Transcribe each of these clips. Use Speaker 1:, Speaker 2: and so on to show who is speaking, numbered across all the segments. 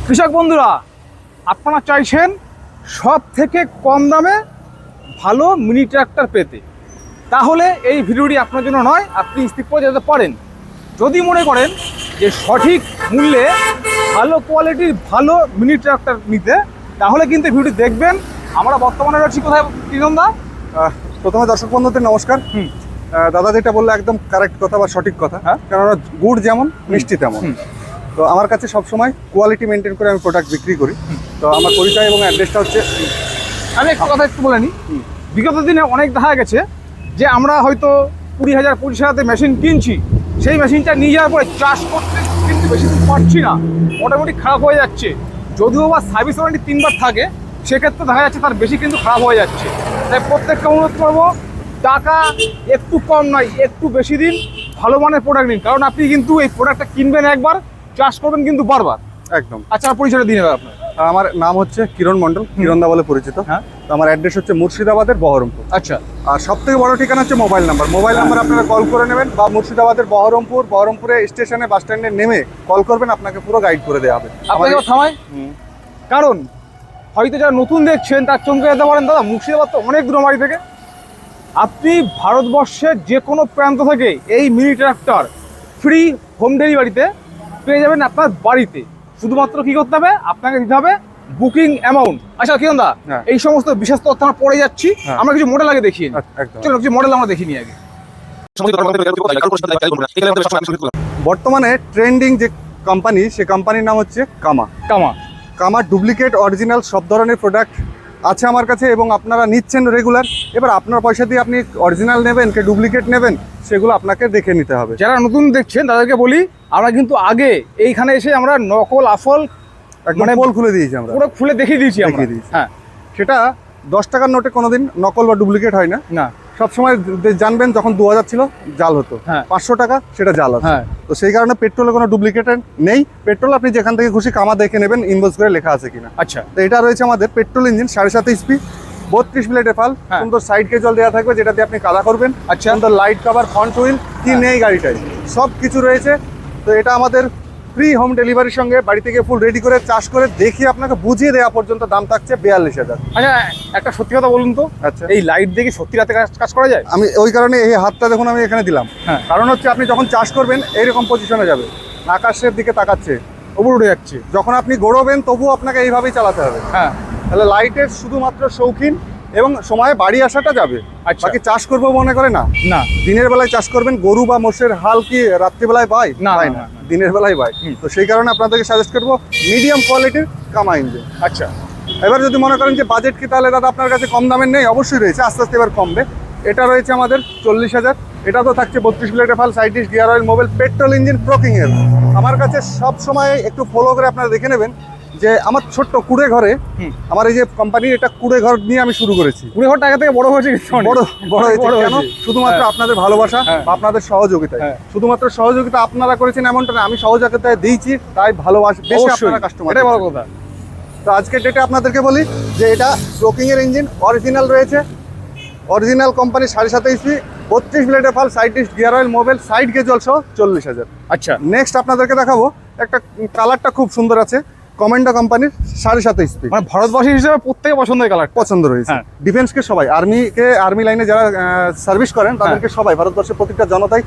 Speaker 1: কৃষক বন্ধুরা, আপনারা চাইছেন সব থেকে কম দামে ভালো মিনি ট্রাক্টর পেতে, তাহলে এই ভিডিওটি আপনার জন্য নয়। আপনি স্কিপ করে যেতে পারেন। যদি মনে করেন যে সঠিক মূল্যে ভালো কোয়ালিটির ভালো মিনি ট্রাক্টর নিতে, তাহলে কিন্তু ভিডিওটি দেখবেন। আমরা বর্তমানে রয়েছি কোথায় কিরণদা?
Speaker 2: প্রথমে দর্শক বন্ধুদের নমস্কার। দাদা যেটা বললো একদম কারেক্ট কথা বা সঠিক কথা, কারণ গুড় যেমন মিষ্টি তেমন। তো আমার কাছে সবসময় কোয়ালিটি মেনটেন করে আমি প্রোডাক্ট বিক্রি করি। তো আমার পরিচয় এবং অ্যাড্রেসটা হচ্ছে,
Speaker 1: আমি একটা কথা একটু বলে নিই। বিগত দিনে অনেক দেখা গেছে যে আমরা হয়তো 20,000 25,000 মেশিন কিনছি, সেই মেশিনটা নিয়ে যাওয়ার পরে চাষ করতে কিন্তু বেশি দিন পারছি না, মোটামুটি খারাপ হয়ে যাচ্ছে। যদিও বা সার্ভিস ওয়ারেন্টি 3 বার থাকে, সেক্ষেত্রে দেখা যাচ্ছে তার বেশি কিন্তু খারাপ হয়ে যাচ্ছে। তাই প্রত্যেককে অনুরোধ করবো, টাকা একটু কম নয়, একটু বেশি দিন ভালো মানের প্রোডাক্ট নিন। কারণ আপনি কিন্তু এই প্রোডাক্টটা কিনবেন একবার, চাষ করবেন কিন্তু বারবার।
Speaker 2: একদম।
Speaker 1: আচ্ছা, পরিচয়টা দিয়ে নেবেন আপনার?
Speaker 2: আমার নাম হচ্ছে কিরণ মণ্ডল, কিরণদা বলে পরিচিত। তো আমার অ্যাড্রেস হচ্ছে মুর্শিদাবাদের বহরমপুর।
Speaker 1: আচ্ছা।
Speaker 2: আর সব থেকে বড় ঠিকানা হচ্ছে মোবাইল নাম্বার আপনারা কল করে নেবেন, বা মুর্শিদাবাদের বহরমপুরে স্টেশনে বাস স্ট্যান্ডে নেমে কল করবেন, আপনাকে পুরো গাইড করে দেওয়া হবে।
Speaker 1: আপনাকে থামাই, কারণ হয়তো যারা নতুন দেখছেন তার চমকে যেতে পারেন, দাদা মুর্শিদাবাদ তো অনেক দূর বাড়ি থেকে। আপনি ভারতবর্ষের যে কোনো প্রান্ত থেকে এই মিনি ট্রাক্টর ফ্রি হোম ডেলিভারিতে পেয়ে যাবেন আপনার বাড়িতে। শুধুমাত্র কি করতে হবে, আপনাকে দিতে হবে বুকিং অ্যামাউন্ট। আচ্ছা কিরণ দা, এই সমস্ত বিশেষ তথ্য আমরা পড়ে যাচ্ছি, আমরা কিছু মডেল আগে দেখিয়ে নিই। চলো কিছু মডেল আমরা দেখিনি আগে।
Speaker 2: বর্তমানে ট্রেন্ডিং যে কোম্পানি, সে কোম্পানির নাম হচ্ছে কামা ডুপ্লিকেট অরিজিনাল সব ধরনের প্রোডাক্ট আছে আমার কাছে, এবং আপনারা নিচ্ছেন রেগুলার। এবার আপনার পয়সা দিয়ে আপনি অরিজিনাল নেবেন কি ডুপ্লিকেট নেবেন, সেগুলো আপনাকে দেখে নিতে হবে।
Speaker 1: যারা নতুন দেখছেন তাদেরকে বলি, আমরা কিন্তু আগে এইখানে এসে আমরা নকল আসল
Speaker 2: মানে পোল খুলে দিয়েছি, আমরা পুরো
Speaker 1: খুলে দেখিয়ে দিয়েছি।
Speaker 2: হ্যাঁ, সেটা 10 টাকার নোটে কোনোদিন নকল বা ডুপ্লিকেট হয় না। সবসময় জানবেন, যখন 2000 ছিল জাল হতো, 500 টাকা সেটা জাল আছে। তো সেই কারণে পেট্রোলে কোনো ডুপ্লিকেট নেই। পেট্রোল আপনি যেখান থেকে খুশি কামা দেখে নেবেন, ইনভয়েস করে লেখা আছে কিনা।
Speaker 1: আচ্ছা।
Speaker 2: তো এটা রয়েছে আমাদের পেট্রোল ইঞ্জিন, 7.5 HP, 32 প্লেটে ফাল, সুন্দর সাইড কেজল দেওয়া থাকবে, যেটা দিয়ে আপনি কাদা করবেন।
Speaker 1: আচ্ছা।
Speaker 2: সুন্দর লাইট কভার, ফ্রন্ট হুইল, কি নেই গাড়িটাই সব কিছু রয়েছে। তো এটা আমাদের ফ্রি হোম ডেলিভারির সঙ্গে বাড়ি থেকে ফুল রেডি করে চাষ করে দেখিয়ে আপনাকে বুঝিয়ে দেওয়া পর্যন্ত দাম থাকছে 42,000।
Speaker 1: আচ্ছা, একটা সত্যি কথা বলুন তো।
Speaker 2: আচ্ছা,
Speaker 1: এই লাইট দিয়ে কি সত্যি রাতে কাজ করা যায়?
Speaker 2: আমি ওই কারণে এই হাতটা দেখুন আমি এখানে দিলাম। কারণ হচ্ছে আপনি যখন চাষ করবেন এইরকম পজিশনে যাবে, আকাশের দিকে তাকাচ্ছে,
Speaker 1: উপরে উঠে যাচ্ছে।
Speaker 2: যখন আপনি গড়বেন তবুও আপনাকে এইভাবেই চালাতে হবে। তাহলে লাইটের শুধুমাত্র শৌখিন এবং সময়ে বাড়ি আসাটা যাবে। বাকি চাষ করবো মনে করে না, দিনের বেলায় চাষ করবেন। গরু বা মোষের হাল কি রাত্রিবেলায় বাই না, দিনের বেলায় বাই। তো সেই কারণে আপনাদেরকে সাজেস্ট করবো মিডিয়াম কোয়ালিটির কামা ইঞ্জিন।
Speaker 1: আচ্ছা।
Speaker 2: এবার যদি মনে করেন যে বাজেট কি, তাহলে দাদা আপনার কাছে কম দামের নেই, অবশ্যই রয়েছে, আস্তে আস্তে এবার কমবে। এটা রয়েছে আমাদের 40,000। এটা তো থাকছে 32 প্লেটে ফাল, 60 dish gear oil, mobile, petrol engine, প্রোকিং এর। আমার কাছে সব সময় একটু ফলো করে আপনারা দেখে নেবেন যে আমার ছোট্ট কুড়ে ঘরে, আমার এই যে কোম্পানি, এটা কুড়ে ঘর নিয়ে আমি শুরু করেছি।
Speaker 1: কুড়ে ঘর টাকা থেকে বড় হয়েছে,
Speaker 2: বড় হয়েছে কেন? শুধুমাত্র আপনাদের ভালোবাসা বা আপনাদের সহযোগিতায়। শুধুমাত্র সহযোগিতা আপনারা করেছেন এমনটা না, আমি সহযোগিতায় দিয়েছি, তাই ভালোবাসা বেশি আপনারা কাস্টমার।
Speaker 1: এটাই বড় কথা।
Speaker 2: তো আজকের ডেটে আপনাদেরকে বলি যে এটা প্রোকিং এর ইঞ্জিন, অরিজিনাল রয়েছে, অরিজিনাল কোম্পানি, 7.5 HP, 32 প্লেটে ফাল, 60 dish gear oil, mobile, side গেজল সহ 40,000।
Speaker 1: আচ্ছা।
Speaker 2: নেক্সট আপনাদেরকে দেখাবো একটা কালারটা খুব সুন্দর আছে, কমান্ডো কোম্পানির 7.5 HP।
Speaker 1: মানে ভারতবাসী হিসেবে প্রত্যেকে পছন্দের কালার
Speaker 2: পছন্দ রয়েছে। ডিফেন্সকে সবাই, আর্মি লাইনে যারা সার্ভিস করেন তাদেরকে সবাই, ভারতবর্ষের প্রত্যেকটা জনতাই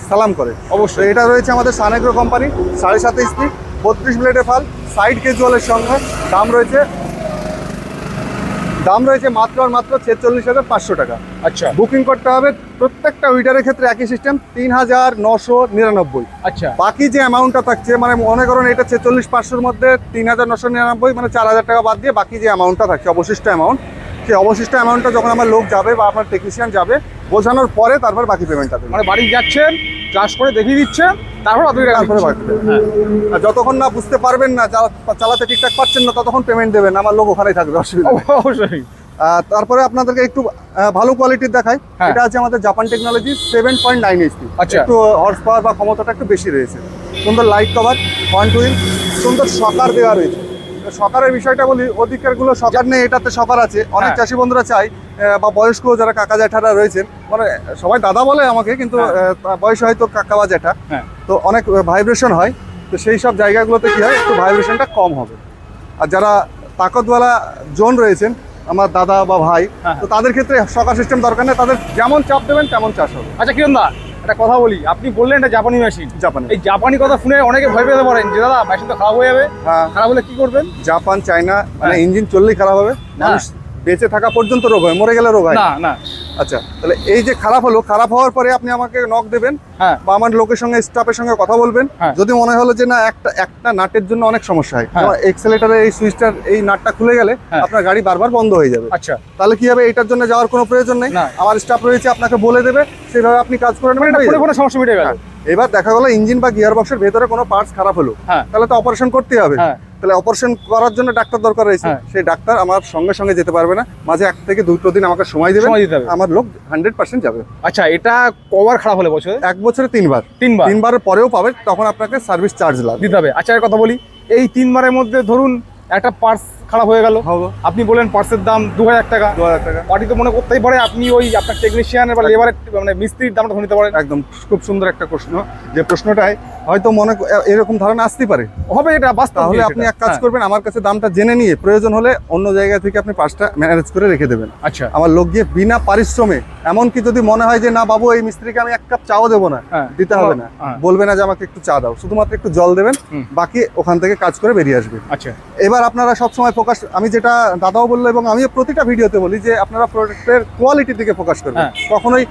Speaker 2: সালাম করে। অবশ্যই। এটা রয়েছে আমাদের সানেগ্রো কোম্পানি, 7.5 HP, 32 প্লেটে ফাল, সাইড ক্যাজুয়ালের সঙ্গে। দাম রয়েছে মাত্র 46,500 টাকা।
Speaker 1: আচ্ছা।
Speaker 2: বুকিং করতে হবে। প্রত্যেকটা উইডারের ক্ষেত্রে একই সিস্টেম, 3,999।
Speaker 1: আচ্ছা।
Speaker 2: বাকি যে অ্যামাউন্টটা থাকছে, মানে মনে করুন এটা 46,500-র মধ্যে 3,999, মানে 4,000 টাকা বাদ দিয়ে বাকি যে অ্যামাউন্টটা থাকছে, অবশিষ্ট অ্যামাউন্ট, সেই অবশিষ্ট অ্যামাউন্টটা যখন আমার লোক যাবে বা আপনার টেকনিশিয়ান যাবে, বোঝানোর পরে তারপর বাকি পেমেন্টটা দেবে।
Speaker 1: মানে বাড়ি যাচ্ছেন, চাষ করে দেখিয়ে দিচ্ছেন, তারপরে বাকি।
Speaker 2: আর যতক্ষণ না বুঝতে পারবেন না, চালাতে ঠিকঠাক পাচ্ছেন না, ততক্ষণ পেমেন্ট দেবেন, আমার লোক ওখানেই থাকবে, অসুবিধা।
Speaker 1: অবশ্যই।
Speaker 2: তারপরে আপনাদেরকে একটু ভালো কোয়ালিটির দেখাই। এটা আছে আমাদের জাপান টেকনোলজি, 7.9 HP। একটু হর্স পাওয়ার বা ক্ষমতাটা একটু বেশি রয়েছে। সুন্দর লাইট কভার, ফ্রন্ট হুইল, সুন্দর শকার দেওয়া রয়েছে। শকারের বিষয়টা বলি, অধিকারগুলো শকার নেই, এটাতে শকার আছে। অনেক চাষি বন্ধুরা চাই, বা বয়স্ক যারা কাকা জ্যাঠারা রয়েছেন, মানে সবাই দাদা বলে আমাকে, কিন্তু বয়স হয়তো কাকা বা জ্যাঠা, তো অনেক ভাইব্রেশন হয়। তো সেই সব জায়গাগুলোতে কি হয়, একটু ভাইব্রেশনটা কম হবে। আর যারা তাকতওয়ালা জোন রয়েছেন, আমার দাদা বা ভাই, তো তাদের ক্ষেত্রে শকার সিস্টেম দরকার নেই, তাদের যেমন চাপ দেবেন তেমন চাষ হবে।
Speaker 1: আচ্ছা কিরণ দা, একটা কথা বলি, আপনি বললেন এটা জাপানি মেশিন।
Speaker 2: জাপানি,
Speaker 1: এই জাপানি কথা শুনে অনেকে ভয় পেতে পারেন যে দাদা মেশিন তো খারাপ হয়ে যাবে।
Speaker 2: হ্যাঁ,
Speaker 1: খারাপ হলে কি করবেন?
Speaker 2: জাপান, চায়না, মানে
Speaker 1: হ্যাঁ।
Speaker 2: ইঞ্জিন চললেই খারাপ হবে, মানুষ বেঁচে থাকা পর্যন্ত রোগ হয়, মরে গেলে রোগ হয়
Speaker 1: না না।
Speaker 2: আচ্ছা, তাহলে এই যে খারাপ হলো, খারাপ হওয়ার পরে আপনি আমাকে নক দেবেন
Speaker 1: হ্যাঁ
Speaker 2: বা আমার লোকের সঙ্গে, স্টাফের সঙ্গে কথা বলবেন।
Speaker 1: হ্যাঁ।
Speaker 2: যদি মনে হলো যে না একটা নাটের জন্য অনেক সমস্যা হয়,
Speaker 1: হ্যাঁ।
Speaker 2: এক্সেলেটারের এই সুইচটার এই নাটটা খুলে গেলে
Speaker 1: হ্যাঁ।
Speaker 2: আপনার গাড়ি বারবার বন্ধ হয়ে যাবে।
Speaker 1: আচ্ছা,
Speaker 2: তাহলে কি হবে, এটার জন্য যাওয়ার কোনো প্রয়োজন নেই,
Speaker 1: না।
Speaker 2: আমার স্টাফ রয়েছে, আপনাকে বলে দেবে, সেভাবে আপনি কাজ করে নেবেন।
Speaker 1: ফোনে ফোনে সমস্যা মিটে গেল।
Speaker 2: এবার দেখা গেলো ইঞ্জিন বা গিয়ার বক্সের ভেতরে কোনো পার্টস খারাপ হলো,
Speaker 1: হ্যাঁ।
Speaker 2: তাহলে তো অপারেশন করতে হবে।
Speaker 1: হ্যাঁ।
Speaker 2: তাহলে অপারেশন করার জন্য ডাক্তার দরকার রয়েছে,
Speaker 1: হ্যাঁ।
Speaker 2: সেই ডাক্তার আমার সঙ্গে সঙ্গে যেতে পারবে না, মাঝে 1 থেকে 2 দিন আমাকে সময় দেবে,
Speaker 1: সময় দিতে হবে।
Speaker 2: আমার লোক 100% যাবে।
Speaker 1: আচ্ছা, এটা কবার খারাপ হলে বছরে?
Speaker 2: 1 বছরে 3 বার, 3বারের পরেও পাবে, তখন আপনাকে সার্ভিস চার্জ লাগবে,
Speaker 1: দিতে হবে। আচ্ছা, এর কথা বলি, এই 3 বারের মধ্যে ধরুন একটা পার্স খারাপ হয়ে গেল, আপনি বলেন পার্সের দাম 2000 টাকা।
Speaker 2: 2000 টাকা।
Speaker 1: পার্টি তো মনে করতেই পারে আপনি ওই আপনার টেকনিশিয়ানের বা লেবারের মানে মিস্ত্রির দামটা নিতে পারেন।
Speaker 2: একদম খুব সুন্দর একটা প্রশ্ন, যে প্রশ্নটায় হয়তো এরকম ধারণা আসতেই পারে,
Speaker 1: হবে এটা বাস্তব।
Speaker 2: তাহলে আপনি এক কাজ করবেন, আমার কাছে দামটা জেনে নিয়ে প্রয়োজন হলে অন্য জায়গা থেকে আপনি পার্সটা ম্যানেজ করে রেখে দেবেন।
Speaker 1: আচ্ছা,
Speaker 2: আমার লোক গিয়ে বিনা পারিশ্রমে, এমনকি যদি মনে হয় যে না বাবু এই মিস্ত্রিকে আমি 1 কাপ চাও দেবো না, দিতে হবে না, বলবে না যে আমাকে একটু চা দাও, শুধুমাত্র একটু জল দেবেন, বাকি ওখান থেকে কাজ করে বেরিয়ে আসবে।
Speaker 1: আচ্ছা,
Speaker 2: এবার আপনারা সবসময় ফোকাস, আমি যেটা দাদাও বললো এবং আমি প্রতিটা ভিডিওতে বলি, যে আপনারা প্রোডাক্টের কোয়ালিটির দিকে ফোকাস করবেন, কখনোই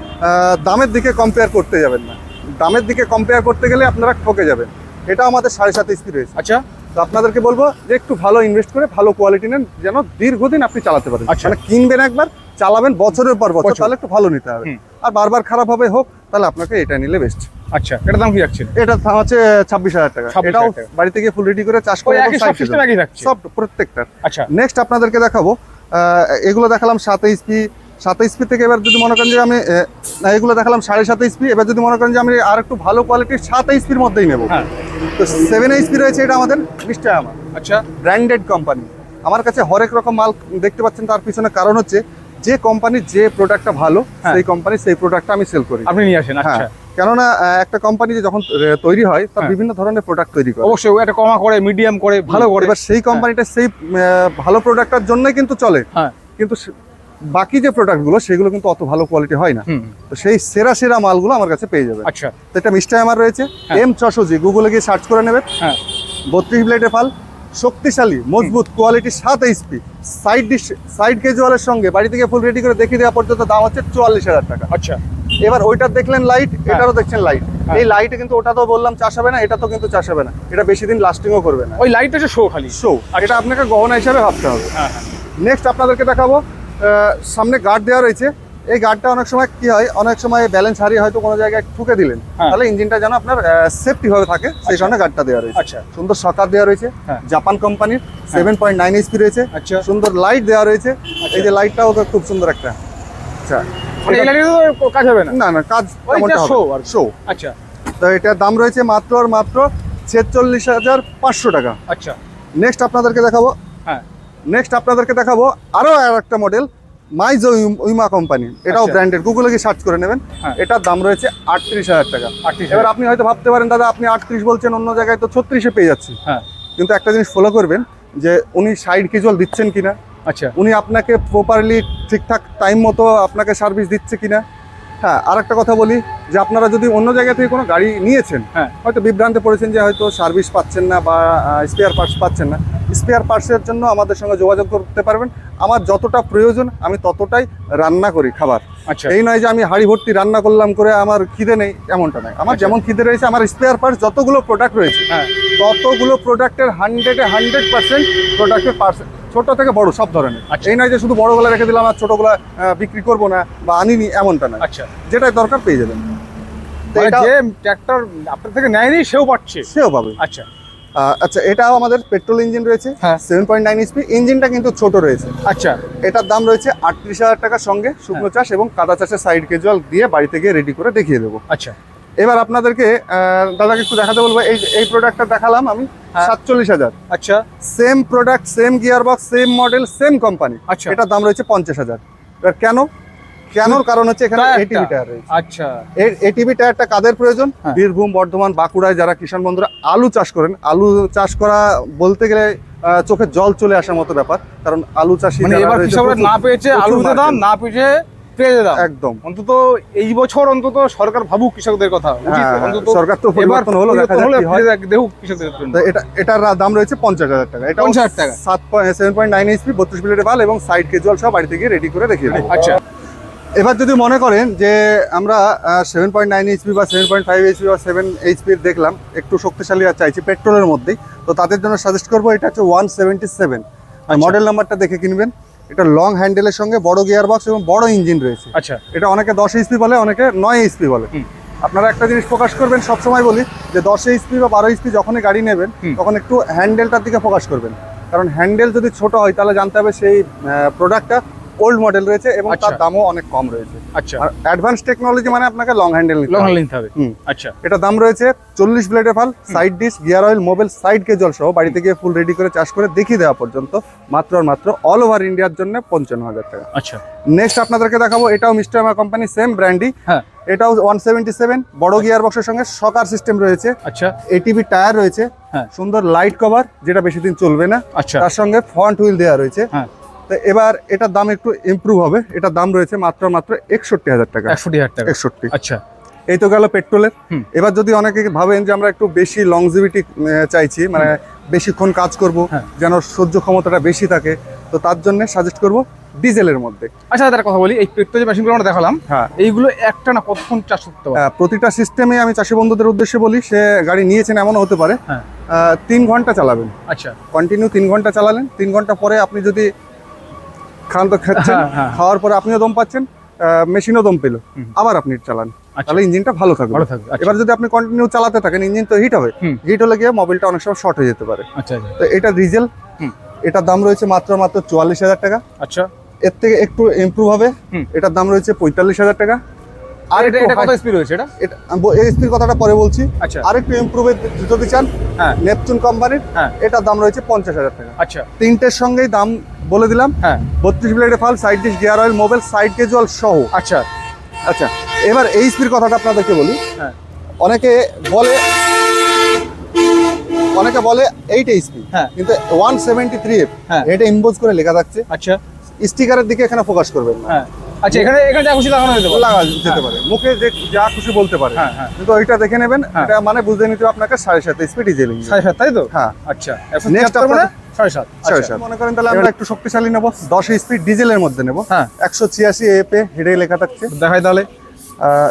Speaker 2: দামের দিকে কম্পেয়ার করতে যাবেন না। দামের দিকে কম্পেয়ার করতে গেলে আপনারা ঠকে যাবেন। এটা আমাদের 7.5 HP রয়েছে।
Speaker 1: আচ্ছা,
Speaker 2: তো আপনাদেরকে বলবো যে একটু ভালো ইনভেস্ট করে ভালো কোয়ালিটি নেন, যেন দীর্ঘদিন আপনি চালাতে পারেন।
Speaker 1: আচ্ছা।
Speaker 2: মানে কিনবেন একবার, চালাবেন বছরের পর বছর, তাহলে একটু ভালো নিতে হবে। আর বারবার খারাপ হবে হোক, তাহলে আপনাকে এটা নিলে বেস্ট।
Speaker 1: আচ্ছা, এটার দাম কি রাখছেন?
Speaker 2: এটা দাম হচ্ছে 26,000 টাকা।
Speaker 1: 26,000
Speaker 2: এটাও
Speaker 1: টাকা।
Speaker 2: বাড়িতে গিয়ে ফুল রেডি করে চাষ করে সব প্রত্যেকটা।
Speaker 1: আচ্ছা,
Speaker 2: নেক্সট আপনাদেরকে দেখাবো, এগুলো দেখালাম 7 HP, 7 HP থেকে এবার যদি মনে করেন যে আমি এগুলো দেখালাম 7.5 HP, এবার যদি মনে করেন যে আমি আর একটু ভালো কোয়ালিটির 7 HPর মধ্যেই নেবো, তো 7 HP রয়েছে, এটা আমাদের মিস্টায়ামা।
Speaker 1: আচ্ছা,
Speaker 2: ব্র্যান্ডেড কোম্পানি। আমার কাছে হরেক রকম মাল দেখতে পাচ্ছেন, তার পিছনে কারণ হচ্ছে যে কোম্পানির যে প্রোডাক্টটা ভালো, সেই কোম্পানি সেই প্রোডাক্টটা আমি সেল করি।
Speaker 1: আপনি নিয়ে আসেন। আচ্ছা,
Speaker 2: কেননা একটা কোম্পানি যখন তৈরি হয়, তার বিভিন্ন ধরনের প্রোডাক্ট তৈরি করে,
Speaker 1: অবশ্যই একটা কমা করে, মিডিয়াম করে, ভালো করে।
Speaker 2: এবার সেই কোম্পানিটা সেই ভালো প্রোডাক্টটার জন্যই কিন্তু চলে, কিন্তু বাকি যে প্রোডাক্টগুলো সেগুলো কিন্তু অত ভালো কোয়ালিটি হয় না। তো সেই সেরা সেরা মালগুলো আমার কাছে পেয়ে যাবে।
Speaker 1: আচ্ছা,
Speaker 2: তো এটা মিস্টায়ামার রয়েছে, M600G, গুগলে গিয়ে সার্চ করে নেবেন। 32 ব্লেডের ফাল, শক্তিশালী, মজবুত, কোয়ালিটি, 7 HP, সাইড ক্যাজুয়ালের সঙ্গে বাড়ি থেকে ফুল রেডি করে দেখিয়ে দেওয়া পর্যন্ত দাম হচ্ছে 44,000 টাকা।
Speaker 1: আচ্ছা,
Speaker 2: এবার ওইটার দেখলেন লাইট, এটারও দেখছেন লাইট। এই লাইটে কিন্তু ওটা তো বললাম চাষ হবে না, এটা তো কিন্তু চাষ হবে না, এটা বেশি দিন লাস্টিংও করবে না।
Speaker 1: ওই লাইট হচ্ছে শো, খালি
Speaker 2: শো, এটা আপনাকে গহনা হিসাবে ভাবতে হবে। নেক্সট আপনাদেরকে দেখাবো, সামনে গার্ড দেওয়া রয়েছে। এই গার্ডটা অনেক সময় কি হয়, অনেক সময় ব্যালেন্স হারিয়ে হয়তো কোনো জায়গায় ঠুকে দিলেন, তাহলে ইঞ্জিনটা যেন আপনার সেফটি ভাবে থাকে, সেই কারণে গার্ডটা দেওয়া রয়েছে। সুন্দর সকার দেওয়া রয়েছে, জাপান কোম্পানির, 7.9 HP রয়েছে। সুন্দর লাইট দেওয়া রয়েছে, এই যে লাইটটাও তো খুব সুন্দর একটা। আচ্ছা,
Speaker 1: কাজ হবে না?
Speaker 2: না, কাজ শো।
Speaker 1: আচ্ছা,
Speaker 2: তো এটার দাম রয়েছে মাত্র 46,500 টাকা।
Speaker 1: আচ্ছা,
Speaker 2: নেক্সট আপনাদেরকে দেখাবো আরো একটা মডেল, মাইজো উইমা কোম্পানি, এটাও ব্র্যান্ডেড, গুগলে গিয়ে সার্চ করে নেবেন। এটার দাম রয়েছে 38,000 টাকা। এবার আপনি হয়তো ভাবতে পারেন দাদা আপনি 38 বলছেন, অন্য জায়গায় তো 36-এ পেয়ে যাচ্ছি। কিন্তু একটা জিনিস ফলো করবেন, যে উনি সাইড ক্যাজুয়াল দিচ্ছেন কিনা,
Speaker 1: আচ্ছা,
Speaker 2: উনি আপনাকে প্রপারলি ঠিকঠাক টাইম মতো আপনাকে সার্ভিস দিচ্ছে কিনা। হ্যাঁ, আর একটা কথা বলি, যে আপনারা যদি অন্য জায়গা থেকে কোনো গাড়ি নিয়েছেন, হয়তো বিভ্রান্তে পড়েছেন যে হয়তো সার্ভিস পাচ্ছেন না বা স্পেয়ার পার্টস পাচ্ছেন না, স্পেয়ার পার্টসের জন্য আমাদের সঙ্গে যোগাযোগ করতে পারবেন। আমার যতটা প্রয়োজন আমি ততটাই রান্না করি খাবার।
Speaker 1: আচ্ছা,
Speaker 2: এই নয় যে আমি হাঁড়ি ভর্তি রান্না করলাম করে আমার খিদে নেই, এমনটা নয়। আমার যেমন খিদে রয়েছে, আমার স্পেয়ার পার্টস যতগুলো প্রোডাক্ট রয়েছে, ততগুলো প্রোডাক্টের 100% প্রোডাক্টের পার্টস, ছোট থেকে বড় সব ধরনের। এই নয় যে শুধু বড়গুলো রেখে দিলাম আর ছোটগুলো বিক্রি করবো না বা আনিনি, এমনটা নয়।
Speaker 1: আচ্ছা,
Speaker 2: যেটাই দরকার পেয়ে যাবেন।
Speaker 1: যে ট্র্যাক্টর আপনার থেকে নেয়নি সেও পাবে।
Speaker 2: আচ্ছা, আচ্ছা, এটাও আমাদের পেট্রোল ইঞ্জিন রয়েছে, 7.9 HP, ইঞ্জিনটা কিন্তু ছোট রয়েছে।
Speaker 1: আচ্ছা,
Speaker 2: এটার দাম রয়েছে 38,000 টাকার সঙ্গে শুকনো চাষ এবং কাদা চাষের সাইড ক্যাজুয়াল দিয়ে বাড়িতে গিয়ে রেডি করে দেখিয়ে দেবো।
Speaker 1: আচ্ছা,
Speaker 2: এবার আপনাদেরকে দাদাকে একটু দেখাতে বলবো, এই প্রোডাক্টটা দেখালাম আমি 47,000।
Speaker 1: আচ্ছা,
Speaker 2: same product, same gear box, same model, same company.
Speaker 1: আচ্ছা,
Speaker 2: এটার দাম রয়েছে 50,000। এবার কেন কেন কারণ হচ্ছে এখানে
Speaker 1: টায়ারটা।
Speaker 2: এটিভি টায়ার রয়েছে।
Speaker 1: আচ্ছা
Speaker 2: এর এটিভি টায়ারটা কাদের প্রয়োজন?
Speaker 1: হ্যাঁ।
Speaker 2: বীরভূম, বর্ধমান, বাঁকুড়ায় যারা কিষাণ বন্ধুরা আলু চাষ করেন, আলু চাষ করা বলতে গেলে চোখে জল চলে আসার মতো ব্যাপার, কারণ আলু চাষি
Speaker 1: মানে
Speaker 2: যারা
Speaker 1: এবার
Speaker 2: রয়েছে
Speaker 1: কৃষকরা
Speaker 2: প্রচুর-
Speaker 1: না পেয়েছে
Speaker 2: প্রচুর
Speaker 1: আলুতে দাম,
Speaker 2: market।
Speaker 1: না পেয়েছে পেঁয়াজের দাম।
Speaker 2: একদম।
Speaker 1: অন্তত এই বছর অন্তত সরকার ভাবুক কৃষকদের কথা, উচিত
Speaker 2: হ্যাঁ,
Speaker 1: অন্তত
Speaker 2: সরকার তো
Speaker 1: এবার
Speaker 2: পরিবর্তন হলো, দেখা
Speaker 1: পরিবর্তন
Speaker 2: যাক
Speaker 1: হলে
Speaker 2: কি হয়।
Speaker 1: দেখুক কৃষকদের জন্য।
Speaker 2: তো এটার দাম রয়েছে 50,000 টাকা। এটা
Speaker 1: 50,000 টাকা।
Speaker 2: 7.9 এইচপি 32 ব্লেডের বাল এবং সাইড কেজুয়াল সব বাড়ি থেকে রেডি করে রেখে দেবো।
Speaker 1: আচ্ছা
Speaker 2: এবার যদি মনে করেন যে আমরা 7.9 এইচপি বা 7.5 এইচপি বা 7 এইচপি দেখলাম, একটু শক্তিশালী আর চাইছি পেট্রোলের মধ্যেই, তো তাদের জন্য সাজেস্ট করবো এটা হচ্ছে 177 মডেল নাম্বারটা দেখে কিনবেন। এটা লং হ্যান্ডেলের সঙ্গে বড় গিয়ার বক্স এবং বড় ইঞ্জিন রয়েছে।
Speaker 1: আচ্ছা
Speaker 2: এটা অনেকে 10 এইচপি বলে, অনেকে 9 এইচপি বলে।
Speaker 1: হুম।
Speaker 2: আপনারা একটা জিনিস ফোকাস করবেন, সবসময় বলি যে 10 এইচপি বা 12 এইচপি যখনই গাড়ি নেবেন তখন একটু হ্যান্ডেলটার দিকে ফোকাস করবেন, কারণ হ্যান্ডেল যদি ছোট হয় তাহলে জানতে হবে সেই প্রোডাক্টটা ওল্ড মডেল রয়েছে এবং তার
Speaker 1: আচ্ছা।
Speaker 2: দামও অনেক কম রয়েছে।
Speaker 1: আচ্ছা
Speaker 2: আর অ্যাডভান্স টেকনোলজি মানে আপনাকে লং হ্যান্ডেল নিতে
Speaker 1: লং
Speaker 2: হবে।
Speaker 1: নিতে হবে।
Speaker 2: হুম।
Speaker 1: আচ্ছা
Speaker 2: এটা দাম রয়েছে 40 ব্লেডের ফাল, side dish, gear oil, mobile, side কেজল সহ বাড়িতে গিয়ে ফুল রেডি করে চাষ করে দেখিয়ে দেওয়া পর্যন্ত মাত্র আর মাত্র অল ওভার ইন্ডিয়ার জন্য 55,000 টাকা।
Speaker 1: আচ্ছা
Speaker 2: নেক্সট আপনাদেরকে দেখাবো, এটাও মিস্টার এমআর কোম্পানি, সেম ব্র্যান্ডই।
Speaker 1: হ্যাঁ
Speaker 2: এটাও 177 বড় গিয়ার বক্সের সঙ্গে শকার সিস্টেম রয়েছে,
Speaker 1: আচ্ছা
Speaker 2: এটিভি টায়ার রয়েছে,
Speaker 1: হ্যাঁ
Speaker 2: সুন্দর লাইট কভার যেটা বেশি দিন চলবে না,
Speaker 1: আচ্ছা
Speaker 2: তার সঙ্গে ফ্রন্ট হুইল দেওয়া রয়েছে।
Speaker 1: হ্যাঁ
Speaker 2: তো এবার এটার দাম একটু ইমপ্রুভ হবে, এটার দাম রয়েছে মাত্র 61,000 টাকা।
Speaker 1: 61,000 টাকা।
Speaker 2: 61।
Speaker 1: আচ্ছা
Speaker 2: এই তো গেল পেট্রোলের।
Speaker 1: হুম।
Speaker 2: এবার যদি অনেকে ভাবেন যে আমরা একটু বেশি লংজিভিটি চাইছি, মানে বেশিক্ষণ কাজ করব,
Speaker 1: হ্যাঁ।
Speaker 2: যেন সহ্য ক্ষমতাটা বেশি থাকে, তো তার জন্য সাজেস্ট করব ডিজেলের মধ্যে।
Speaker 1: আচ্ছা তার কথা বলি, এই পেট্রোল যে মেশিনগুলো আমরা দেখালাম,
Speaker 2: হ্যাঁ,
Speaker 1: এইগুলো একটা না কতক্ষণ চার্জ করতে পারে?
Speaker 2: প্রতিটা সিস্টেমে আমি চাষি বন্ধুদের উদ্দেশ্যে বলি, সে গাড়ি নিয়েছেন এমনও হতে পারে
Speaker 1: হ্যাঁ
Speaker 2: 3 ঘন্টা চালাবেন,
Speaker 1: আচ্ছা
Speaker 2: কন্টিনিউ 3 ঘন্টা চালালেন, 3 ঘন্টা পরে আপনি যদি খান তো খাচ্ছেন,
Speaker 1: হ্যাঁ, হ্যাঁ।
Speaker 2: খাওয়ার পরে আপনিও দম পাচ্ছেন, মেশিনও দম পেল,
Speaker 1: হুম।
Speaker 2: আবার আপনি চালান,
Speaker 1: আচ্ছা
Speaker 2: তাহলে ইঞ্জিনটা ভালো থাকবে।
Speaker 1: ভালো থাকবে। আচ্ছা
Speaker 2: এবার যদি আপনি কন্টিনিউ চালাতে থাকেন, ইঞ্জিন তো হিট হবে,
Speaker 1: হুম।
Speaker 2: হিট হলে গিয়ে মোবিলটা অনেক সময় শর্ট হয়ে যেতে পারে।
Speaker 1: আচ্ছা আচ্ছা
Speaker 2: তো এটা ডিজেল,
Speaker 1: হুম।
Speaker 2: এটার দাম রয়েছে মাত্র 44,000 টাকা।
Speaker 1: আচ্ছা
Speaker 2: এর থেকে একটু ইমপ্রুভ হবে,
Speaker 1: হুম।
Speaker 2: এটার দাম রয়েছে 45,000 টাকা।
Speaker 1: আর এটা
Speaker 2: একটু
Speaker 1: এটা কত
Speaker 2: high-
Speaker 1: স্পিড রয়েছে এটা?
Speaker 2: এটা এইচপির কথাটা পরে বলছি।
Speaker 1: আচ্ছা
Speaker 2: আরেকটু ইমপ্রুভের যদি চান,
Speaker 1: হ্যাঁ
Speaker 2: নেপচুন কোম্পানির,
Speaker 1: হ্যাঁ
Speaker 2: এটার দাম রয়েছে 50,000 টাকা।
Speaker 1: আচ্ছা
Speaker 2: তিনটের সঙ্গেই দাম বলে দিলাম,
Speaker 1: হ্যাঁ
Speaker 2: 32 ব্লেডের ফাল, side dish, gear oil, mobile, side casual সহ।
Speaker 1: আচ্ছা
Speaker 2: আচ্ছা, এবার এইচপির কথাটা আপনাদেরকে বলি।
Speaker 1: হ্যাঁ
Speaker 2: অনেকে বলে 8 এইচপি,
Speaker 1: হ্যাঁ
Speaker 2: কিন্তু 173F
Speaker 1: হ্যাঁ
Speaker 2: এটা ইম্পোজ করে লেখা থাকছে।
Speaker 1: আচ্ছা
Speaker 2: স্টিকারের দিকে এখানে ফোকাস করবেন না,
Speaker 1: হ্যাঁ আচ্ছা এখানে এখানে যা খুশি লাগানো যেতে পারে।
Speaker 2: লাগা যেতে পারে, মুখে যা খুশি বলতে পারে,
Speaker 1: হ্যাঁ হ্যাঁ
Speaker 2: কিন্তু ওইটা দেখে নেবেন।
Speaker 1: হ্যাঁ।
Speaker 2: এটা মানে বুঝে নিতে হবে আপনাকে 7.5 এইচপি ডিজেল ইঞ্জিন।
Speaker 1: 7.5 তাই তো?
Speaker 2: হ্যাঁ,
Speaker 1: আচ্ছা
Speaker 2: Next
Speaker 1: 173 মানে
Speaker 2: আপনার-
Speaker 1: 7.5
Speaker 2: 7.5 মনে করেন, তাহলে আমরা একটু শক্তিশালী নেব, 10 এইচপি ডিজেলের মধ্যে নেব।
Speaker 1: হ্যাঁ
Speaker 2: 186 এফ এ হেডে লেখা থাকছে।
Speaker 1: দেখাই তাহলে।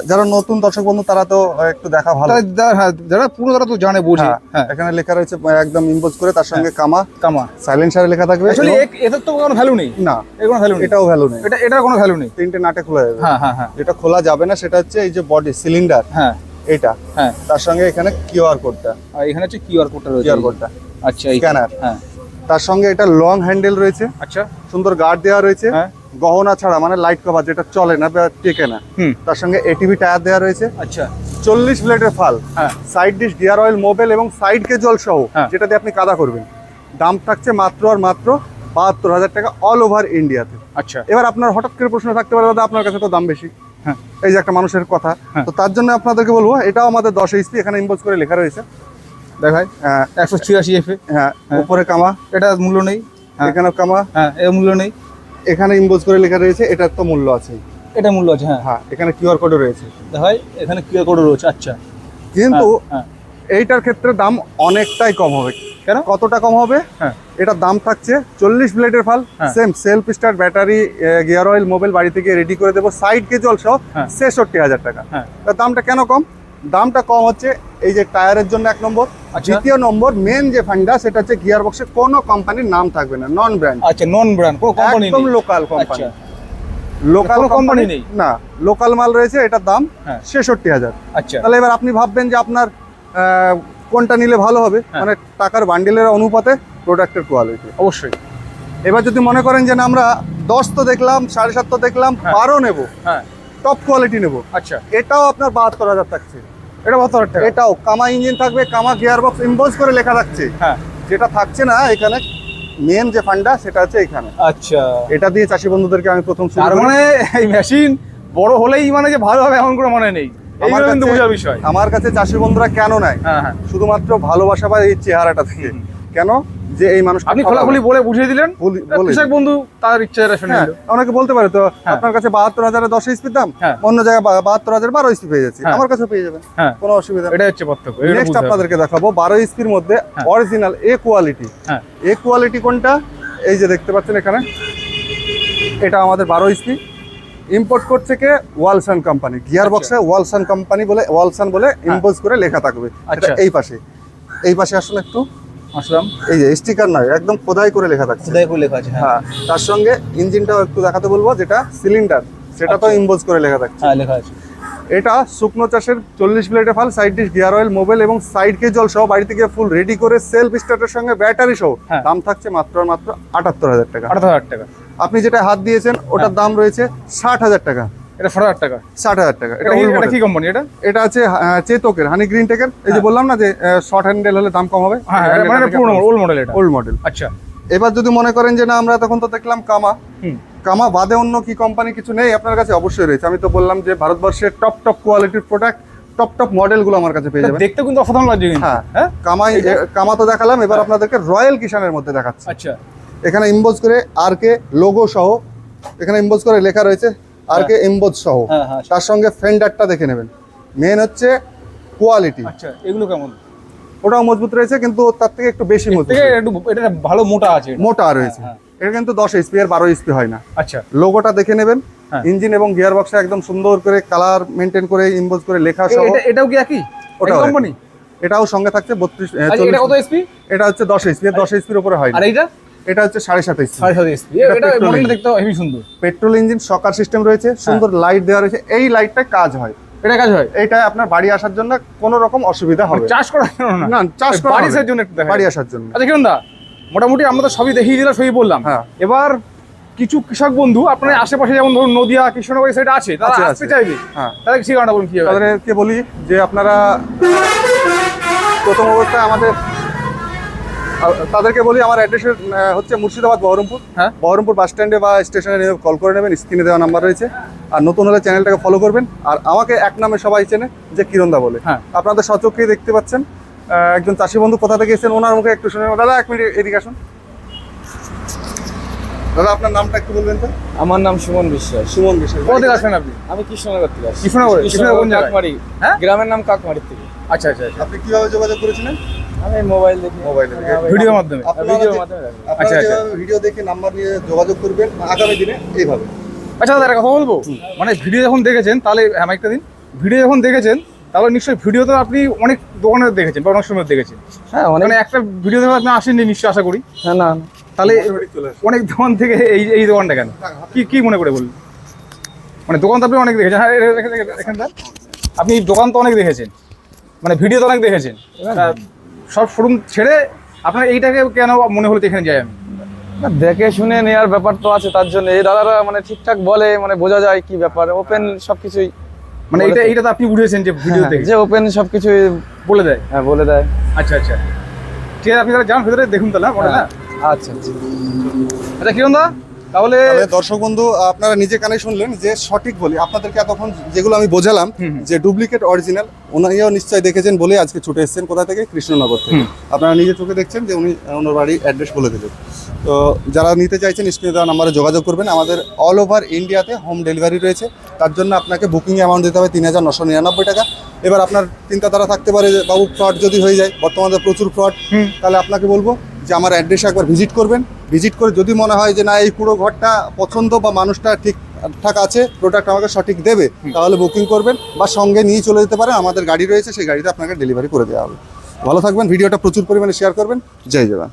Speaker 2: যারা নতুন দর্শক বন্ধু তারা তো একটু দেখা ভালো।
Speaker 1: হ্যাঁ যারা পুরো তারা তো জানে বোঝে।
Speaker 2: হ্যাঁ,
Speaker 1: হ্যাঁ
Speaker 2: এখানে লেখা রয়েছে একদম ইম্পোজ করে, তার সঙ্গে কামা,
Speaker 1: কামা।
Speaker 2: সাইলেন্সারে লেখা থাকবে।
Speaker 1: অ্যাকচুয়ালি
Speaker 2: এবং-
Speaker 1: এটার তো কোনো ভ্যালু নেই,
Speaker 2: না,
Speaker 1: এর কোনো ভ্যালু নেই,
Speaker 2: এটাও ভ্যালু নেই,
Speaker 1: এটার কোনো ভ্যালু নেই।
Speaker 2: তিনটে নাটে খোলা যাবে।
Speaker 1: হ্যাঁ হ্যাঁ হ্যাঁ
Speaker 2: যেটা খোলা যাবে না সেটা হচ্ছে এই যে বডি সিলিন্ডার,
Speaker 1: হ্যাঁ
Speaker 2: এটা,
Speaker 1: হ্যাঁ
Speaker 2: তার সঙ্গে এখানে কিউআর কোডটা,
Speaker 1: আর এখানে হচ্ছে কিউআর কোডটা রয়েছে।
Speaker 2: কিউআর কোডটা,
Speaker 1: আচ্ছা এই
Speaker 2: স্ক্যানার,
Speaker 1: হ্যাঁ
Speaker 2: তার সঙ্গে এটা লং হ্যান্ডেল রয়েছে,
Speaker 1: আচ্ছা
Speaker 2: সুন্দর গার্ড দেওয়া রয়েছে,
Speaker 1: হ্যাঁ
Speaker 2: গহনা ছাড়া মানে লাইট কভার যেটা চলে না বা টেকে না,
Speaker 1: হুম
Speaker 2: তার সঙ্গে এটিভি টায়ার দেওয়া রয়েছে,
Speaker 1: আচ্ছা
Speaker 2: 40 ব্লেডের ফাল,
Speaker 1: হ্যাঁ
Speaker 2: side dish, gear oil, mobile এবং সাইড কেজল সহ,
Speaker 1: হ্যাঁ।
Speaker 2: যেটা দিয়ে আপনি কাদা করবেন। দাম থাকছে মাত্র আর মাত্র 72,000 টাকা অল ওভার ইন্ডিয়াতে।
Speaker 1: আচ্ছা
Speaker 2: এবার আপনার হঠাৎ করে প্রশ্ন থাকতে পারে, দাদা আপনার কাছে তো দাম বেশি।
Speaker 1: হ্যাঁ
Speaker 2: এই যে একটা মানুষের কথা,
Speaker 1: হ্যাঁ।
Speaker 2: তো তার জন্য আপনাদেরকে বলবো এটাও আমাদের 10 এইচপি, এখানে ইম্পোজ করে লেখা রয়েছে।
Speaker 1: দেখাই 186 এফ এ।
Speaker 2: হ্যাঁ,
Speaker 1: হ্যাঁ।
Speaker 2: উপরে কামা,
Speaker 1: এটা মূল্য নেই। হ্যাঁ
Speaker 2: এখানেও কামা,
Speaker 1: হ্যাঁ এর মূল্য নেই,
Speaker 2: এখানে ইম্পোজ করে লেখা রয়েছে, এটার তো মূল্য আছে।
Speaker 1: এটা মূল্য আছে। হ্যাঁ
Speaker 2: হ্যাঁ, এখানে কিউআর কোডও রয়েছে,
Speaker 1: দেখাই এখানে কিউআর কোড রয়েছে। আচ্ছা
Speaker 2: কিন্তু
Speaker 1: হ্যাঁ
Speaker 2: এইটার ক্ষেত্রে দাম অনেকটাই কম হবে।
Speaker 1: কেন?
Speaker 2: কতটা কম হবে?
Speaker 1: হ্যাঁ
Speaker 2: এটার দাম থাকছে 40 ব্লেডের ফাল,
Speaker 1: হ্যাঁ।
Speaker 2: Same self start, battery, gear oil, mobile বাড়ি থেকে রেডি করে দেবো, সাইড কেজল সহ,
Speaker 1: হ্যাঁ।
Speaker 2: 66,000 টাকা।
Speaker 1: হ্যাঁ
Speaker 2: তার দামটা কেন কম? দামটা কম হচ্ছে এই যে টায়ারের জন্য 1 নম্বর,
Speaker 1: আচ্ছা।
Speaker 2: দ্বিতীয় নম্বর মেন যে ফান্ডা সেটা হচ্ছে গিয়ার বক্সে কোনো কোম্পানির নাম থাকবে না, নন ব্র্যান্ড,
Speaker 1: আচ্ছা নন ব্র্যান্ড কোনো কোম্পানি
Speaker 2: একদম
Speaker 1: নেই।
Speaker 2: Local company.
Speaker 1: আচ্ছা
Speaker 2: লোকাল
Speaker 1: কোনো
Speaker 2: কোম্পানি
Speaker 1: company নেই?
Speaker 2: না, লোকাল মাল রয়েছে, এটার দাম
Speaker 1: হ্যাঁ
Speaker 2: 66,000।
Speaker 1: আচ্ছা
Speaker 2: তাহলে এবার আপনি ভাববেন যে আপনার কোনটা নিলে ভালো হবে,
Speaker 1: হ্যাঁ।
Speaker 2: মানে টাকার বান্ডিলের অনুপাতে প্রোডাক্টের কোয়ালিটি।
Speaker 1: অবশ্যই।
Speaker 2: এবার যদি মনে করেন যে না আমরা 10 তো দেখলাম, 7.5 তো দেখলাম,
Speaker 1: হ্যাঁ।
Speaker 2: 12 নেব,
Speaker 1: হ্যাঁ
Speaker 2: টপ কোয়ালিটি নেব,
Speaker 1: আচ্ছা
Speaker 2: এটাও আপনার 72,000 থাকছে।
Speaker 1: এটা 72,000 টাকা।
Speaker 2: এটাও কামা ইঞ্জিন থাকবে, কামা গিয়ার বক্স ইম্পোজ করে লেখা থাকছে।
Speaker 1: হ্যাঁ
Speaker 2: যেটা থাকছে না এখানে মেন যে ফান্ডা সেটা হচ্ছে এখানে।
Speaker 1: আচ্ছা
Speaker 2: এটা দিয়ে চাষি বন্ধুদেরকে আমি প্রথম শুরু
Speaker 1: তার
Speaker 2: করি।
Speaker 1: মানে এই মেশিন বড় হলেই মানে যে ভালো হবে এমন কোনো মানে নেই,
Speaker 2: আমার
Speaker 1: এইগুলো কিন্তু
Speaker 2: কাছে-
Speaker 1: বোঝার বিষয়।
Speaker 2: আমার কাছে চাষি বন্ধুরা কেন নাই,
Speaker 1: হ্যাঁ হ্যাঁ,
Speaker 2: শুধুমাত্র ভালোবাসা বা এই চেহারাটা থেকে। কেন যে এই মানুষটা
Speaker 1: আপনি
Speaker 2: ঠকাবে।
Speaker 1: খোলাখুলি বলে বুঝিয়ে দিলেন,
Speaker 2: বলে
Speaker 1: কৃষক বন্ধু তার ইচ্ছা এটা শুনে
Speaker 2: হ্যাঁ,
Speaker 1: নিল।
Speaker 2: অনেকে বলতে পারে তো
Speaker 1: হ্যাঁ।
Speaker 2: আপনার কাছে 72,000 10 এইচপির দাম,
Speaker 1: হ্যাঁ।
Speaker 2: অন্য জায়গায় 72,000 12 এইচপি পেয়ে যাচ্ছে,
Speaker 1: হ্যাঁ।
Speaker 2: আমার কাছে পেয়ে যাবেন,
Speaker 1: হ্যাঁ,
Speaker 2: কোনো অসুবিধা নেই।
Speaker 1: এটা হচ্ছে পার্থক্য, এটা
Speaker 2: নেক্সট
Speaker 1: বুঝতে হবে।
Speaker 2: আপনাদেরকে দেখাবো 12 এইচপির মধ্যে
Speaker 1: হ্যাঁ।
Speaker 2: অরিজিনাল এ কোয়ালিটি।
Speaker 1: হ্যাঁ।
Speaker 2: এ কোয়ালিটি কোনটা? এই যে দেখতে পাচ্ছেন এখানে, এটা আমাদের 12 এইচপি, ইম্পোর্ট করছে কে? ওয়ালসন কোম্পানি। গিয়ার বক্সে ওয়ালসন কোম্পানি বলে, ওয়ালসন বলে ইম্পোজ করে লেখা থাকবে।
Speaker 1: আচ্ছা।
Speaker 2: এটা এই পাশে আসলে একটু,
Speaker 1: আসলাম,
Speaker 2: এই যে স্টিকার নয়, একদম খোদাই করে লেখা থাকছে।
Speaker 1: লেখা আছে।
Speaker 2: হ্যাঁ, তার সঙ্গে ইঞ্জিনটাও একটু দেখাতে বলবো, যেটা সিলিন্ডার সেটা তো ইম্পোজ করে লেখা থাকছে।
Speaker 1: হ্যাঁ, লেখা আছে।
Speaker 2: এটা শুকনো চাষের 40 ব্লেডে ফাল, side dish, gear oil, mobile এবং সাইড কেজল সহ বাড়ি থেকে ফুল রেডি করে সেলফ স্টার্টের সঙ্গে ব্যাটারি সহ
Speaker 1: হ্যাঁ।
Speaker 2: দাম থাকছে মাত্র 78,000 টাকা।
Speaker 1: 8,000 টাকা।
Speaker 2: আপনি যেটা হাত দিয়েছেন ওটার দাম রয়েছে 60,000 টাকা।
Speaker 1: এটা 7,000 টাকা।
Speaker 2: 60,000 টাকা। এটা
Speaker 1: এটা কি কোম্পানি এটা?
Speaker 2: এটা আছে চেতকের, হানি গ্রিন টেকের। এই যে
Speaker 1: হ্যাঁ।
Speaker 2: বললাম না যে শর্ট হ্যান্ডেল হলে দাম কম হবে,
Speaker 1: হ্যাঁ, এটা মানে পুরনো ওল্ড মডেল এটা।
Speaker 2: Old model.
Speaker 1: আচ্ছা।
Speaker 2: এবার যদি মনে করেন যে না, আমরা তখন তো দেখলাম কামা,
Speaker 1: হুম।
Speaker 2: কামা বাদে অন্য কি কোম্পানি কিছু নেই আপনার কাছে? অবশ্যই রয়েছে। আমি তো বললাম যে ভারতবর্ষের টপ কোয়ালিটির প্রোডাক্ট, টপ মডেলগুলো আমার কাছে পেয়ে
Speaker 1: এটা
Speaker 2: যাবেন।
Speaker 1: দেখতে কিন্তু অসাধারণ লাগছে কিন্তু।
Speaker 2: হ্যাঁ,
Speaker 1: হ্যাঁ,
Speaker 2: কামা তো দেখালাম, এবার
Speaker 1: হ্যাঁ।
Speaker 2: আপনাদেরকে রয়্যাল কিষানের মধ্যে দেখাচ্ছি।
Speaker 1: আচ্ছা।
Speaker 2: এখানে ইম্বোজ করে আরকে লোগো সহ, এখানে ইম্বোজ করে লেখা রয়েছে আরকে ইম্বোজ সহ।
Speaker 1: হ্যাঁ হ্যাঁ,
Speaker 2: তার সঙ্গে ফেন্ডারটা দেখে নেবেন। মেন হচ্ছে কোয়ালিটি,
Speaker 1: আচ্ছা। এগুলো কেমন?
Speaker 2: ওটাও মজবুত রয়েছে কিন্তু তার থেকে একটু বেশি মজবুত,
Speaker 1: থেকে একটু এটা ভালো মোটা আছে এটা।
Speaker 2: মোটা রয়েছে।
Speaker 1: হ্যাঁ,
Speaker 2: এটা কিন্তু 10 এইচপি এর 12 এইচপি হয় না।
Speaker 1: আচ্ছা।
Speaker 2: লোগোটা দেখে নেবেন।
Speaker 1: হ্যাঁ।
Speaker 2: ইঞ্জিন এবং গিয়ার বক্সে একদম সুন্দর করে কালার মেনটেন করে ইম্বোজ করে লেখা সহ।
Speaker 1: এটাও কি একই
Speaker 2: ওটাও
Speaker 1: কোম্পানি?
Speaker 2: এটাও সঙ্গে থাকছে 32
Speaker 1: আচ্ছা, এটা কত
Speaker 2: 40।
Speaker 1: এসপি?
Speaker 2: এটা হচ্ছে 10 এইচপি, 10 এইচপির উপরে হয় না।
Speaker 1: আর এইটা
Speaker 2: এটা হচ্ছে 7.5 এইচপি।
Speaker 1: 7.5 এসপি।
Speaker 2: এটা
Speaker 1: এটা
Speaker 2: petrol
Speaker 1: মডেলটা
Speaker 2: engine।
Speaker 1: দেখতে হেভি সুন্দর।
Speaker 2: পেট্রোল ইঞ্জিন, সকার সিস্টেম রয়েছে, সুন্দর লাইট দেওয়া রয়েছে। এই লাইটটা কাজ হয়,
Speaker 1: এটা কাজ হয়?
Speaker 2: এইটা আপনার বাড়ি আসার জন্য কোনো রকম অসুবিধা হবে
Speaker 1: চাষ করার জন্য না,
Speaker 2: না, চাষ করা
Speaker 1: বাড়ি
Speaker 2: হবে।
Speaker 1: আসার জন্য একটু দেখা
Speaker 2: বাড়ি
Speaker 1: যায়।
Speaker 2: আসার জন্য।
Speaker 1: আচ্ছা, কিরণ দা, মোটামুটি আমরা তো সবই দেখিয়ে দিলাম, সবই বললাম।
Speaker 2: হ্যাঁ।
Speaker 1: এবার কিছু কৃষক বন্ধু আপনার আশেপাশে, যেমন ধরুন নদিয়া, কৃষ্ণনগর সাইড আছে, তারা
Speaker 2: আছে,
Speaker 1: আসতে
Speaker 2: আছে।
Speaker 1: চাইবে,
Speaker 2: হ্যাঁ।
Speaker 1: তাদের ঠিকানাটা বলুন কি হবে?
Speaker 2: তাদেরকে বলি যে আপনারা প্রথম অবস্থায় তাদেরকে বলি আমার অ্যাড্রেস হচ্ছে মুর্শিদাবাদ বহরমপুর।
Speaker 1: হ্যাঁ।
Speaker 2: বহরমপুর বাস স্ট্যান্ডে বা স্টেশনে নেমে কল করে নেবেন, স্ক্রিনে দেওয়া নাম্বার রয়েছে। আর নতুন হলে চ্যানেলটাকে ফলো করবেন। আর আমাকে এক নামে সবাই চেনে, যে কিরণদা বলে।
Speaker 1: হ্যাঁ।
Speaker 2: আপনাদের সচক্ষেই দেখতে পাচ্ছেন একজন চাষি বন্ধু কোথা থেকে এসেছেন, ওনার মুখে একটু শুনে। দাদা এক মিনিট এদিকে আসুন। দাদা আপনার নামটা একটু বলবেন তো?
Speaker 3: আমার নাম সুমন বিশ্বাস।
Speaker 2: সুমন বিশ্বাস।
Speaker 1: কোথা থেকে আসেন আপনি?
Speaker 3: আমি কৃষ্ণনগর থেকে আসছি।
Speaker 1: কৃষ্ণনগর? কৃষ্ণনগর কোন জায়গায়?
Speaker 3: কাকমারি।
Speaker 1: হ্যাঁ?
Speaker 3: গ্রামের নাম কাকমারির থেকে।
Speaker 1: আচ্ছা আচ্ছা আচ্ছা।
Speaker 2: আপনি কিভাবে যোগাযোগ করেছিলেন?
Speaker 3: আমি মোবাইল দেখি।
Speaker 2: মোবাইলে দেখে।
Speaker 1: ভিডিওর মাধ্যমে?
Speaker 2: আপনারা
Speaker 3: ভিডিওর
Speaker 2: যে-
Speaker 3: মাধ্যমে দেখি।
Speaker 2: আপনারা
Speaker 1: আচ্ছা, আচ্ছা।
Speaker 2: যেভাবে ভিডিও দেখে নাম্বার নিয়ে যোগাযোগ করবেন আগামী দিনে এইভাবে।
Speaker 1: আচ্ছা দাদা, একটা কথা বলবো, মানে ভিডিও যখন দেখেছেন, তাহলে হ্যাঁ মাইকটা দিন, ভিডিও যখন দেখেছেন তাহলে নিশ্চয়ই ভিডিওতে আপনি অনেক দোকানে দেখেছেন বা অনেক সময় দেখেছেন,
Speaker 3: হ্যাঁ, অনেক।
Speaker 1: মানে একটা ভিডিও দেখে আপনি আসেননি নিশ্চয়ই, আশা করি।
Speaker 3: হ্যাঁ, না,
Speaker 1: তাহলে
Speaker 2: চলে আসুন।
Speaker 1: অনেক দোকান থেকে এই দোকানটা কেন, কি মনে করে বলুন? মানে দোকান তো আপনি অনেক দেখেছেন। হ্যাঁ, এখানটা আপনি দোকান তো অনেক দেখেছেন, মানে ভিডিও তো অনেক দেখেছেন। সব শোরুম ছেড়ে আপনার এইটাকে কেন মনে হলো যে এখানে যাই আমি?
Speaker 3: না, দেখে শুনে নেওয়ার ব্যাপার তো আছে, তার জন্য এই দাদারা মানে ঠিকঠাক বলে, মানে বোঝা যায় কি ব্যাপার, ওপেন সবকিছুই
Speaker 1: মানে
Speaker 3: বলে তো।
Speaker 1: এইটা তো আপনি বুঝেছেন যে ভিডিও
Speaker 3: হ্যাঁ,
Speaker 1: দেখে
Speaker 3: যে ওপেন সবকিছুই
Speaker 1: বলে দেয়।
Speaker 3: হ্যাঁ বলে দেয়।
Speaker 1: আচ্ছা আচ্ছা, ঠিক আছে, আপনি তাহলে যান ভেতরে দেখুন তাহলে। হ্যাঁ,
Speaker 3: হ্যাঁ, আচ্ছা আচ্ছা।
Speaker 1: আচ্ছা কিরণ দা, তাহলে
Speaker 2: তাহলে দর্শক বন্ধু আপনারা নিজে কানে শুনলেন যে সঠিক বলি আপনাদেরকে এতক্ষণ যেগুলো আমি বোঝালাম যে ডুপ্লিকেট অরিজিনাল, উনিও নিশ্চয়ই দেখেছেন বলে আজকে ছুটে এসেছেন কোথা থেকে? কৃষ্ণনগর থেকে। আপনারা নিজে চোখে দেখছেন যে উনি ওনার বাড়ির অ্যাড্রেস বলে দিলেন। তো যারা নিতে চাইছেন স্ক্রিনে দেওয়া নাম্বারে যোগাযোগ করবেন। আমাদের অল ওভার ইন্ডিয়াতে হোম ডেলিভারি রয়েছে। তার জন্য আপনাকে বুকিং অ্যামাউন্ট দিতে হবে 3,999 টাকা। এবার আপনার চিন্তাধারা থাকতে পারে যে বাবু ফ্রড যদি হয়ে যায়, বর্তমানে প্রচুর ফ্রড, তাহলে আপনাকে বলবো যে আমার অ্যাড্রেসে একবার ভিজিট করবেন। ভিজিট করে যদি মনে হয় যে না এই পুরো ঘরটা পছন্দ বা মানুষটা ঠিকঠাক আছে, প্রোডাক্ট আমাকে সঠিক দেবে, তাহলে বুকিং করবেন বা সঙ্গে নিয়ে চলে যেতে পারেন। আমাদের গাড়ি রয়েছে, সেই গাড়িতে আপনাকে ডেলিভারি করে দেওয়া হবে। ভালো থাকবেন, ভিডিওটা প্রচুর পরিমাণে শেয়ার করবেন। জয় জওয়ান।